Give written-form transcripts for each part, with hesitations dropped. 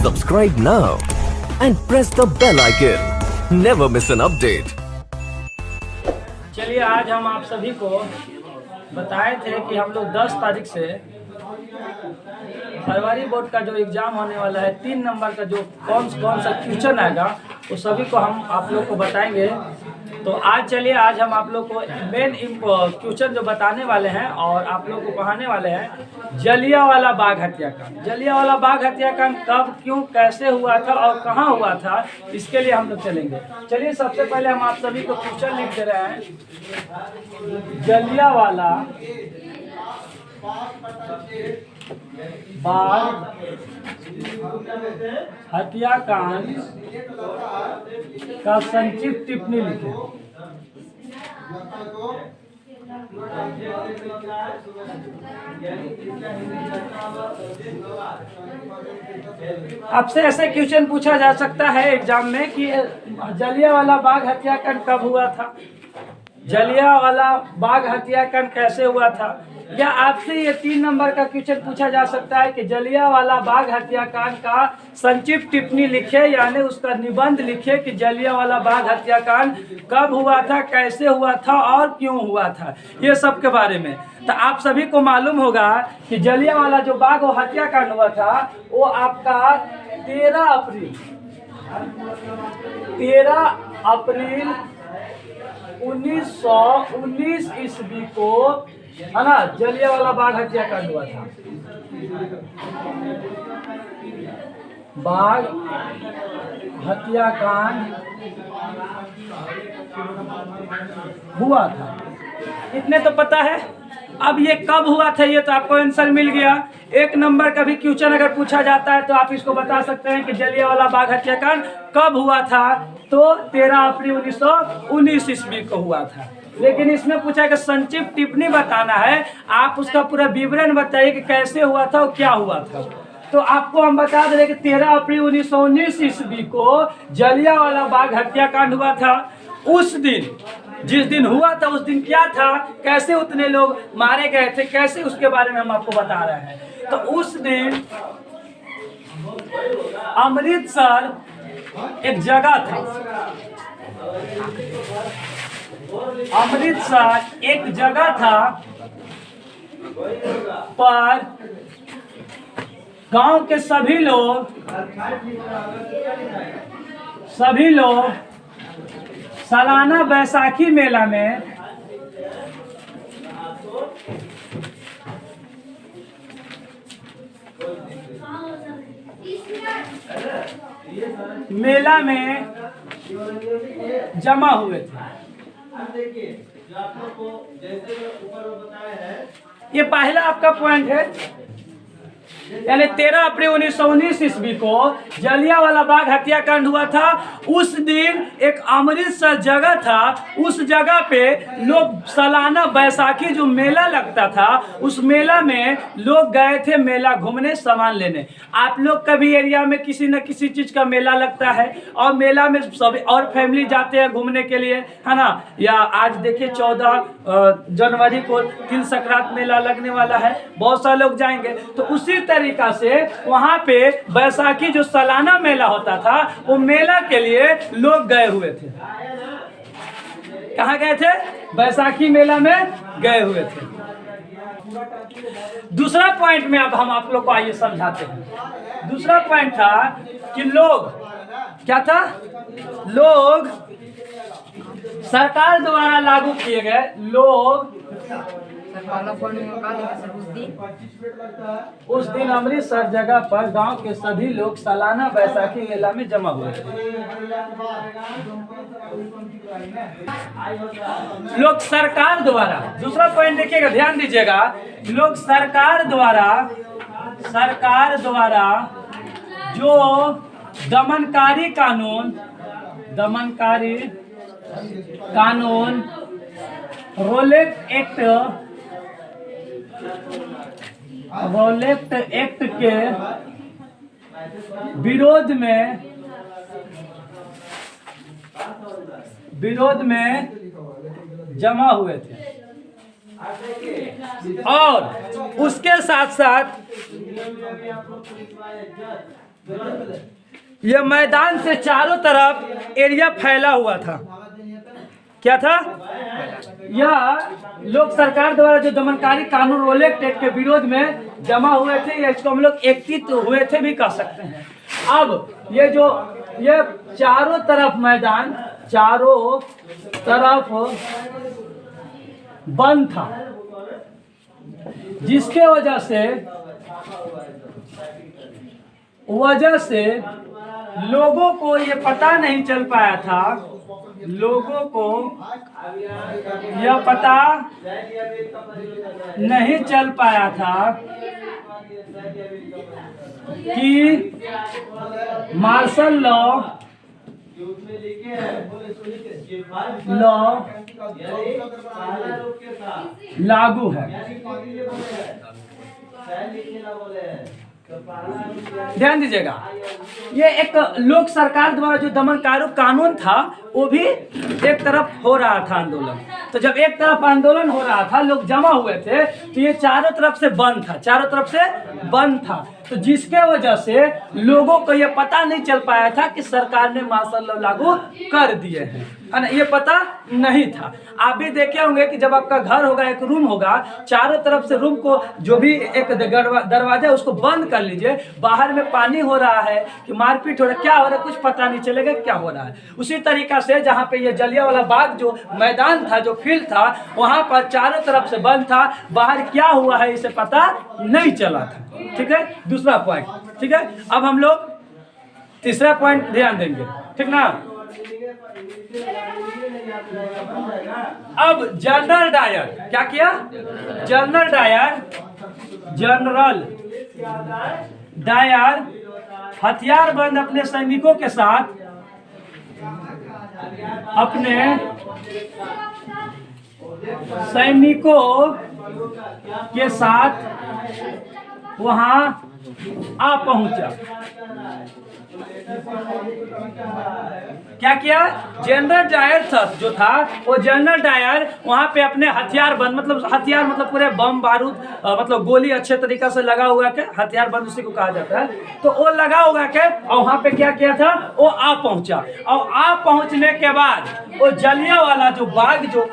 Subscribe now and press the bell icon. Never miss an update. चलिए आज हम आप सभी को बताए थे कि हम लोग 10 तारीख से फरवरी बोर्ड का जो एग्ज़ाम होने वाला है 3 नंबर का जो कौन सा क्वेश्चन आएगा वो सभी को हम आप लोग को बताएंगे। तो आज चलिए आज हम आप लोग को मेन क्वेश्चन जो बताने वाले हैं और आप लोग को पढ़ाने वाले हैं जलियांवाला बाग हत्याकांड। जलियांवाला बाग हत्याकांड कब, क्यों, कैसे हुआ था और कहाँ हुआ था, इसके लिए हम लोग चलेंगे। चलिए सबसे पहले हम आप सभी को क्वेश्चन लिख दे रहे हैं। जलियांवाला बाग हत्याकांड का संक्षिप्त टिप्पणी लिखें। आपसे ऐसे क्वेश्चन पूछा जा सकता है एग्जाम में कि जलियांवाला बाग हत्याकांड कब हुआ था, जलियांवाला बाग हत्याकांड कैसे हुआ था, या आपसे ये 3 नंबर का क्वेश्चन पूछा जा सकता है कि जलियांवाला बाग हत्याकांड का संक्षिप्त टिप्पणी लिखे, यानी उसका निबंध लिखे कि जलियांवाला बाग हत्याकांड कब हुआ था, कैसे हुआ था और क्यों हुआ था, ये सब के बारे में। तो आप सभी को मालूम होगा कि जलियांवाला जो बाग हत्याकांड हुआ था वो आपका 13 अप्रैल 1919 ईस्वी को, है ना, जलियांवाला बाग हत्याकांड हुआ था। बाग हत्याकांड हुआ था, इतने तो पता है। अब ये कब हुआ था ये तो आपको आंसर मिल गया। 1 नंबर का भी क्वेश्चन अगर पूछा जाता है तो आप इसको बता सकते हैं कि जलियांवाला बाग हत्याकांड कब हुआ था, तो 13 अप्रैल 1919 ईस्वी को हुआ था। लेकिन इसमें पूछा है कि संक्षिप्त टिप्पणी बताना है, आप उसका पूरा विवरण बताइए कि कैसे हुआ था और क्या हुआ था। तो आपको हम बता दे रहे कि 13 अप्रैल 1919 ईस्वी को जलियांवाला बाग हत्याकांड हुआ था। उस दिन, जिस दिन हुआ था, उस दिन क्या था, कैसे उतने लोग मारे गए थे, कैसे, उसके बारे में हम आपको बता रहे हैं। तो उस दिन अमृतसर एक जगह था, अमृतसर एक जगह था पर गांव के सभी लोग सालाना बैसाखी मेला में जमा हुए थे। ये पहला आपका पॉइंट है, यानी 13 अप्रैल 1919 ईस्वी को जलियांवाला बाग हत्याकांड हुआ था। उस दिन एक अमृतसर जगह था, उस जगह पे लोग सालाना बैसाखी जो मेला लगता था, उस मेला में लोग गए थे मेला घूमने, सामान लेने। आप लोग का भी एरिया में किसी न किसी चीज का मेला लगता है और मेला में सभी और फैमिली जाते हैं घूमने के लिए, है ना। या आज देखिए 14 जनवरी को तिल संक्रांत मेला लगने वाला है, बहुत सारे लोग जाएंगे। तो उसी तरीका से वहां पे बैसाखी जो सालाना मेला होता था, वो मेला के लिए लोग गए हुए थे। कहाँ गए थे? बैसाखी मेला में गए हुए थे। दूसरा पॉइंट में अब हम आप लोग को आइए समझाते हैं। दूसरा पॉइंट था कि लोग, क्या था, लोग सरकार द्वारा लागू किए गए, लोग उस दिन अमृतसर जगह पर गांव के सभी लोग सालाना बैसाखी मेला में जमा हुए थे। लोग सरकार द्वारा, दूसरा पॉइंट देखिएगा, ध्यान दीजिएगा, लोग सरकार द्वारा जो दमनकारी कानून रोलेक्ट एक्ट के विरोध में जमा हुए थे। और उसके साथ साथ यह मैदान से चारों तरफ एरिया फैला हुआ था। क्या था? यह लोग सरकार द्वारा जो दमनकारी कानून रोलेक्ट एक्ट के विरोध में जमा हुए थे, या इसको हम लोग एकत्रित हुए थे भी कह सकते हैं। अब ये चारों तरफ मैदान चारों तरफ बंद था, जिसके वजह से लोगों को ये पता नहीं चल पाया था, लोगों को यह पता नहीं चल पाया था कि मार्शल लॉ लागू है। ध्यान दीजिएगा, ये एक लोक सरकार द्वारा जो दमनकारी कानून था वो भी एक तरफ हो रहा था आंदोलन। तो जब एक तरफ आंदोलन हो रहा था, लोग जमा हुए थे, तो ये चारों तरफ से बंद था, चारों तरफ से बंद था। तो जिसके वजह से लोगों को ये पता नहीं चल पाया था कि सरकार ने मार्शल लॉ लागू कर दिए हैं, है ना, ये पता नहीं था। आप भी देखे होंगे कि जब आपका घर होगा, एक रूम होगा, चारों तरफ से रूम को जो भी एक दरवाजा उसको बंद कर लीजिए, बाहर में पानी हो रहा है कि मारपीट हो रहा है, क्या हो रहा है कुछ पता नहीं चलेगा क्या हो रहा है। उसी तरीका से जहाँ पे ये जलियांवाला बाग जो मैदान था, जो फील्ड था, वहाँ पर चारों तरफ से बंद था, बाहर क्या हुआ है इसे पता नहीं चला था। ठीक है, दूसरा पॉइंट। ठीक है, अब हम लोग तीसरा पॉइंट ध्यान देंगे, ठीक ना। अब जनरल डायर क्या किया? जनरल डायर हथियारबंद अपने सैनिकों के साथ वहां आ पहुंचा। क्या किया? जनरल डायर जो था वो जनरल डायर वहां पे अपने हथियार बंद, मतलब पूरे बम बारूद, मतलब गोली अच्छे तरीका से लगा हुआ के हथियार बंद उसी को कहा जाता है। तो वो लगा हुआ के और वहां पे क्या किया था, वो आ पहुंचा। और आ पहुंचने के बाद वो जलियांवाला जो बाग जो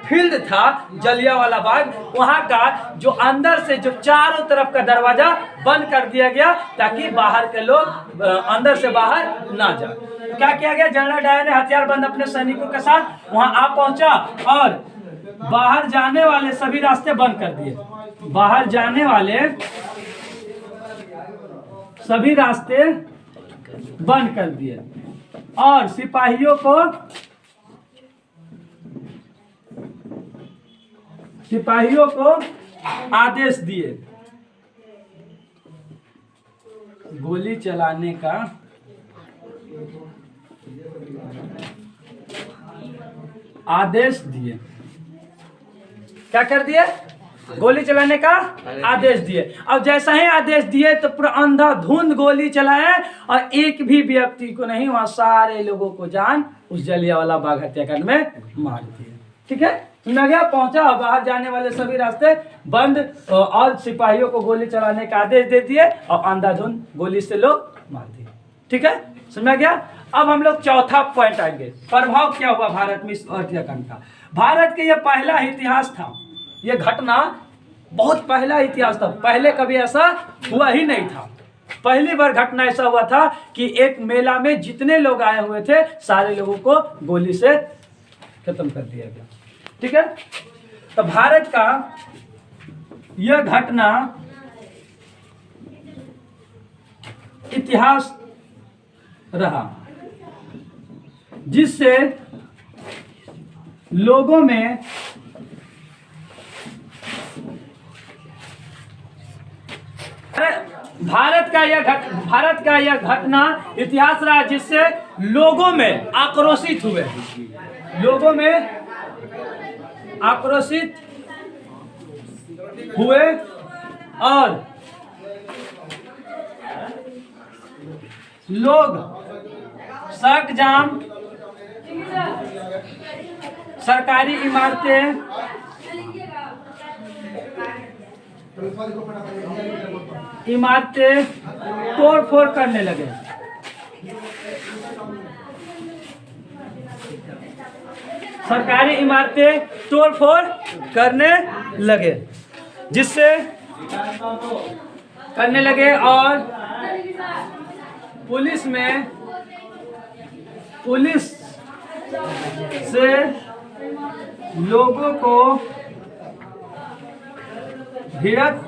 फील्ड था, जलियांवाला बाग, वहां का जो अंदर से जो चारों तरफ का दरवाजा बंद कर दिया गया ताकि बाहर के लोग अंदर से बाहर ना जाए। तो क्या किया गया? जनरल डायर ने हथियार बंद अपने सैनिकों के साथ वहां आ पहुंचा और बाहर जाने वाले सभी रास्ते बंद कर दिए। बाहर जाने वाले सभी रास्ते बंद कर दिए और सिपाहियों को आदेश दिए गोली चलाने का। आदेश दिए। क्या कर दिए? गोली चलाने का आदेश दिए। अब जैसा ही आदेश दिए तो पूरा अंधाधुंध गोली चलाए और एक भी व्यक्ति को नहीं, वहां सारे लोगों को जान उस जलियांवाला बाग हत्याकांड में मार दिए। ठीक है, सुना गया? पहुंचा, बाहर जाने वाले सभी रास्ते बंद और सिपाहियों को गोली चलाने का आदेश दे दिए और अंधाधुंध गोली से लोग मार दिए। ठीक है, समझ गया? अब हम लोग चौथा पॉइंट आएंगे, प्रभाव क्या हुआ भारत में इस हत्याकांड का। भारत के ये पहला इतिहास था, ये घटना बहुत पहला इतिहास था, पहले कभी ऐसा हुआ ही नहीं था। पहली बार घटना ऐसा हुआ था कि एक मेला में जितने लोग आए हुए थे सारे लोगों को गोली से खत्म कर दिया गया। ठीक है, तो भारत का यह घटना इतिहास रहा जिससे लोगों में भारत का यह घटना इतिहास रहा जिससे लोगों में आक्रोशित हुए, लोगों में आक्रोशित हुए और लोग सड़क जाम, सरकारी इमारतें इमारतें तोड़ फोड़ करने लगे। सरकारी इमारतें तोड़ फोड़ करने लगे, जिससे करने लगे और पुलिस से लोगों को भिड़ंत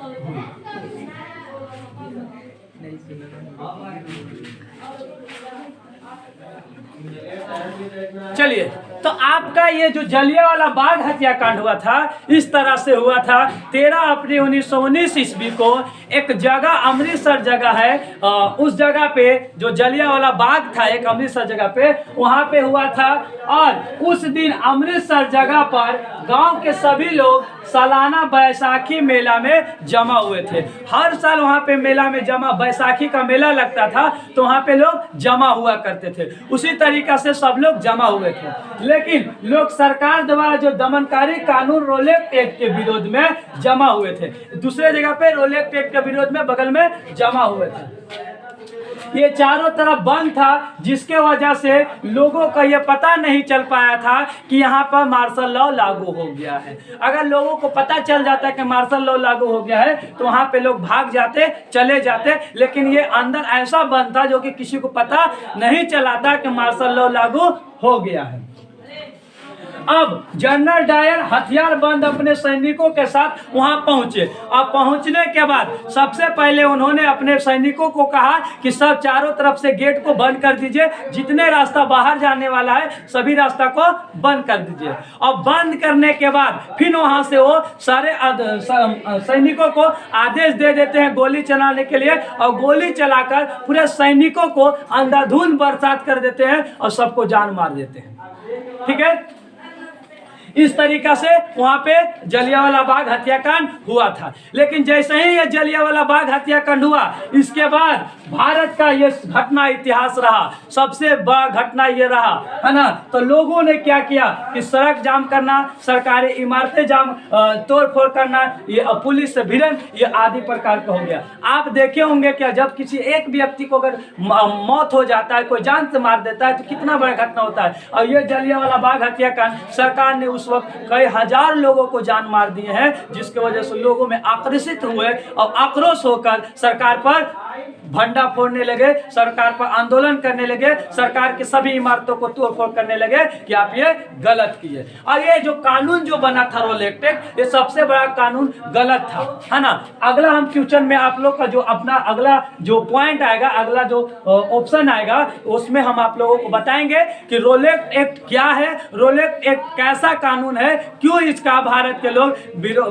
चलिए, तो आपका ये जो जलियांवाला बाग हत्याकांड हुआ था, इस तरह से हुआ था। 13 अप्रैल 1919 ईस्वी को एक जगह, अमृतसर जगह है, उस जगह पे जो जलियांवाला बाग था, एक अमृतसर जगह पे, वहां पे हुआ था। और उस दिन अमृतसर जगह पर गांव के सभी लोग सालाना बैसाखी मेला में जमा हुए थे। हर साल वहां पे मेला में जमा, बैसाखी का मेला लगता था, तो वहां पे लोग जमा हुआ करते थे। उसी तरीका से सब लोग जमा हुए थे, लेकिन लोग सरकार द्वारा जो दमनकारी कानून रोलेक्ट एक्ट के विरोध में जमा हुए थे। दूसरे जगह पे रोलेक्ट एक्ट के विरोध में बगल में जमा हुए थे। ये चारों तरफ बंद था, जिसके वजह से लोगों को ये पता नहीं चल पाया था कि यहाँ पर मार्शल लॉ लागू हो गया है। अगर लोगों को पता चल जाता है कि मार्शल लॉ लागू हो गया है, तो वहाँ पे लोग भाग जाते, चले जाते। लेकिन ये अंदर ऐसा बंद था जो कि किसी को पता नहीं चला था कि मार्शल लॉ लागू हो गया है। अब जनरल डायर हथियार बंद अपने सैनिकों के साथ वहां पहुंचे। अब पहुंचने के बाद सबसे पहले उन्होंने अपने सैनिकों को कहा कि सब चारों तरफ से गेट को बंद कर दीजिए, जितने रास्ता बाहर जाने वाला है सभी रास्ता को बंद कर दीजिए। और बंद करने के बाद फिर वहां से वो सारे सैनिकों को आदेश दे देते हैं गोली चलाने के लिए, और गोली चलाकर पूरे सैनिकों को अंधाधुंध बरसात कर देते हैं और सबको जान मार देते हैं। ठीक है, इस तरीका से वहां पे जलियांवाला बाग हत्याकांड हुआ था। लेकिन जैसे ही ये जलियांवाला बाग हत्याकांड हुआ, इसके बाद भारत का ये घटना इतिहास रहा, सबसे बड़ा घटना ये रहा, है ना। तो लोगों ने क्या किया कि सड़क जाम करना, सरकारी इमारतें जाम, तोड़ फोड़ करना, ये पुलिस से भिड़ंत, ये आदि प्रकार का हो गया। आप देखे होंगे क्या, जब किसी एक व्यक्ति को अगर मौत हो जाता है, कोई जान से मार देता है, तो कितना बड़ा घटना होता है। और ये जलियांवाला बाग हत्याकांड, सरकार ने उस वक्त कई हजार लोगों को जान मार दिए हैं, जिसकी वजह से लोगों में आक्रोशित हुए और आक्रोश होकर सरकार पर भंडा फोड़ने लगे, सरकार पर आंदोलन करने लगे, सरकार की सभी इमारतों को तोड़फोड़ करने लगे कि आप ये गलत किए। और ये जो कानून जो बना था रोलेक्ट एक्ट, ये सबसे बड़ा कानून गलत था, है ना। अगला हम क्वेश्चन में आप लोग का जो अपना अगला जो पॉइंट आएगा, अगला जो ऑप्शन आएगा, उसमें हम आप लोगों को बताएंगे कि रोलेक्ट एक्ट क्या है, रोलेक्ट एक्ट कैसा कानून है, क्यों इसका भारत के लोग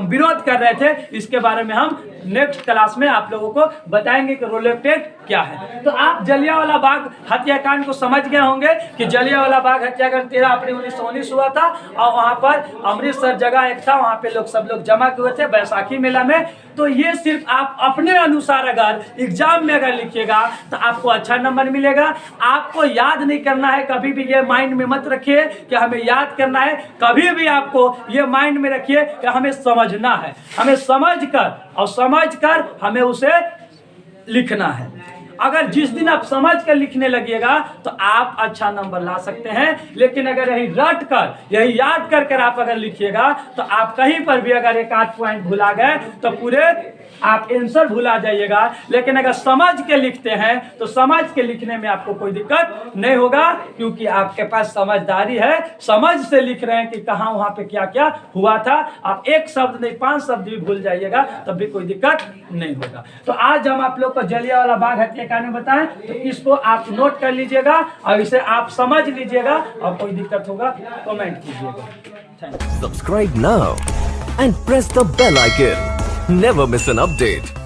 विरोध कर रहे थे। इसके बारे में हम नेक्स्ट क्लास में आप लोगों को बताएंगे कि रोलेक्ट एक्ट क्या है। तो आप जलियांवाला बाग हत्याकांड को समझ गए होंगे कि जलियांवाला बाग हत्याकांड 13 अप्रैल 1919 हुआ था, और वहां पर अमृतसर जगह एक था, वहां पे सब लोग जमा हुए थे बैसाखी मेला में। तो ये सिर्फ आप अपने अनुसार अगर एग्जाम में अगर लिखिएगा तो आपको अच्छा नंबर मिलेगा। आपको याद नहीं करना है, कभी भी ये माइंड में मत रखिए कि हमें याद करना है। कभी भी आपको ये माइंड में रखिए कि हमें समझना है, हमें समझ कर हमें उसे लिखना है। अगर जिस दिन आप समझ कर लिखने लगिएगा तो आप अच्छा नंबर ला सकते हैं। लेकिन अगर यही रट कर, यही याद कर आप अगर लिखिएगा तो आप कहीं पर भी अगर एक आध पॉइंट भुला गए तो पूरे आप आंसर भुला जाइएगा। लेकिन अगर समझ के लिखते हैं तो समझ के लिखने में आपको कोई दिक्कत नहीं होगा, क्योंकि आपके पास समझदारी है, समझ से लिख रहे हैं कि कहाँ वहां पे क्या क्या हुआ था। आप एक शब्द नहीं 5 शब्द भी भूल जाइएगा तब भी कोई दिक्कत नहीं होगा। तो आज हम आप लोग को जलियांवाला बाग हत्याकांड में बताएं, तो इसको आप नोट कर लीजिएगा और इसे आप समझ लीजिएगा, और कोई दिक्कत होगा कमेंट कीजिएगा। Subscribe now and press the bell icon. Never miss an update.